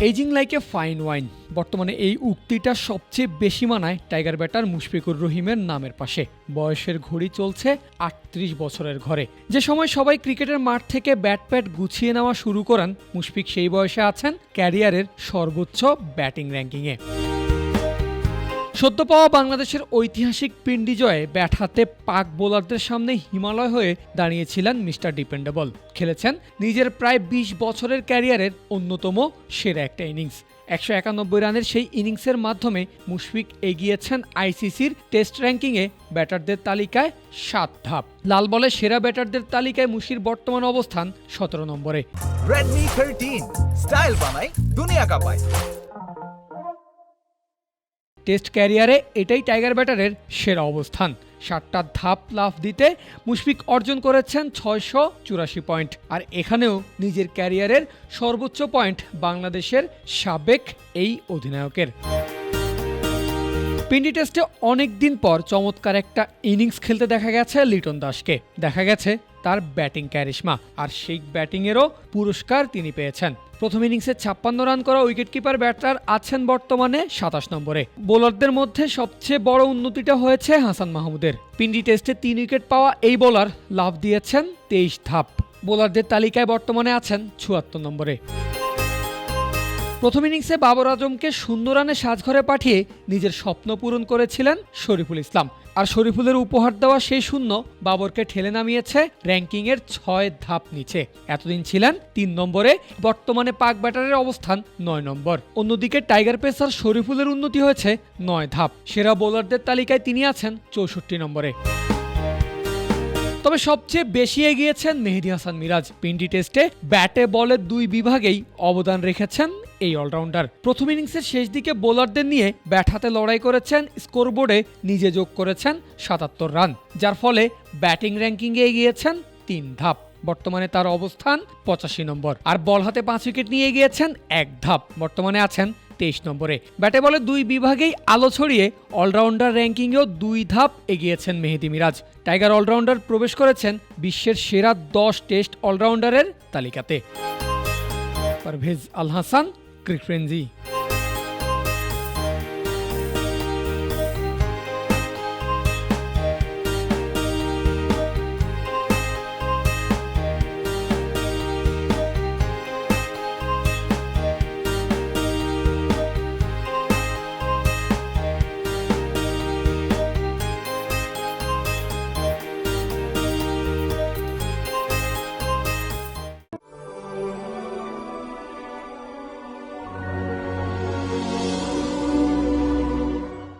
Ageing like a fine wine, বর্তমানে এই উক্তিটা সবচেয়ে বেশি মানায় টাইগার ব্যাটার মুশফিকুর রহিমের নামের পাশে। বয়সের ঘড়ি চলছে ৩৮ বছরের ঘরে। যে সময় সবাই ক্রিকেটের মাঠ থেকে ব্যাট প্যাট গুছিয়ে নেওয়া শুরু করেন, মুশফিক সেই বয়সে আছেন ক্যারিয়ারের সর্বোচ্চ ব্যাটিং র্যাঙ্কিংয়ে। সদ্য পাওয়া বাংলাদেশের ঐতিহাসিক পিন্ডি জয়ে ব্যাট হাতে পাক বোলারদের সামনে হিমালয় হয়ে দাঁড়িয়েছিলেন মিস্টার ডিপেন্ডেবল। খেলেছেন নিজের প্রায় ২০ বছরের ক্যারিয়ারের অন্যতম সেরা একটা ইনিংস। ১৯১ রানের সেই ইনিংসের মাধ্যমে মুশফিক এগিয়েছেন আইসিসির টেস্ট র্যাঙ্কিংয়ে ব্যাটারদের তালিকায় ৭ ধাপ। লাল বলে সেরা ব্যাটারদের তালিকায় মুশির বর্তমান অবস্থান ১৭ নম্বরে। Redmi 13 স্টাইল বানাই দুনিয়া কাঁপায়। টেস্ট ক্যারিয়ারে এটাই টাইগার ব্যাটারের সেরা অবস্থান। ৭টা ধাপ লাফ দিতে মুশফিক অর্জন করেছেন ৬৮৪ পয়েন্ট। আর এখানেও নিজের ক্যারিয়ারের সর্বোচ্চ পয়েন্ট বাংলাদেশের সাবেক এই অধিনায়কের। পিন্ডি টেস্টে অনেক দিন পর চমৎকার একটা ইনিংস খেলতে দেখা গেছে লিটন দাসকে। দেখা গেছে তার ব্যাটিং ক্যারিশমা, আর সেই ব্যাটিংয়েরও পুরস্কার তিনি পেয়েছেন। প্রথম ইনিংসে ৫৬ রান করা উইকেটকিপার ব্যাটার আছেন বর্তমানে ২৭ নম্বরে। বোলারদের মধ্যে সবচেয়ে বড় উন্নতিটা হয়েছে হাসান মাহমুদের। পিন্ডি টেস্টে ৩ উইকেট পাওয়া এই বোলার লাফ দিয়েছেন ২৩ ধাপ। বোলারদের তালিকায় বর্তমানে আছেন ৭৪ নম্বরে। প্রথম ইনিংসে বাবর আজমকে ০ রানে সাজঘরে পাঠিয়ে নিজের স্বপ্ন পূরণ করেছিলেন শরীফুল ইসলাম। আর শরীফুলের উপহার দেওয়া সেই শূন্য বাবরকে ঠেলে নামিয়েছে র্যাঙ্কিংয়ের ৬ ধাপ নিচে। এতদিন ছিলেন ৩ নম্বরে, বর্তমানে পাক ব্যাটারের অবস্থান ৯ নম্বর। অন্যদিকে টাইগার পেসার শরীফুলের উন্নতি হয়েছে ৯ ধাপ। সেরা বোলারদের তালিকায় তিনি আছেন ৬৪ নম্বরে। তবে সবচেয়ে বেশি এগিয়েছেন মেহেদী হাসান মিরাজ। পিন্ডি টেস্টে ব্যাটে বলে ২ বিভাগেই অবদান রেখেছেন এই অলরাউন্ডার। প্রথম ইনিংসের শেষ দিকে বোলারদের নিয়ে ব্যাট হাতে লড়াই করেছেন, স্কোরবোর্ডে নিজে যোগ করেছেন ৭৭ রান, যার ফলে ব্যাটিং র্যাঙ্কিংয়ে এগিয়েছেন ৩ ধাপ। বর্তমানে তার অবস্থান ৮৫ নম্বর। আর বল হাতে ৫ উইকেট নিয়ে এগিয়েছেন ১ ধাপ, বর্তমানে আছেন ২৩ নম্বরে। ব্যাটে বলে ২ বিভাগেই আলো ছড়িয়ে অলরাউন্ডার র্যাঙ্কিংয়েও ২ ধাপ এগিয়েছেন মেহেদী মিরাজ। টাইগার অলরাউন্ডার প্রবেশ করেছেন বিশ্বের সেরা ১০ টেস্ট অলরাউন্ডারের তালিকাতে। পারভেজ আল হাসান, ক্রিকফ্রেঞ্জি।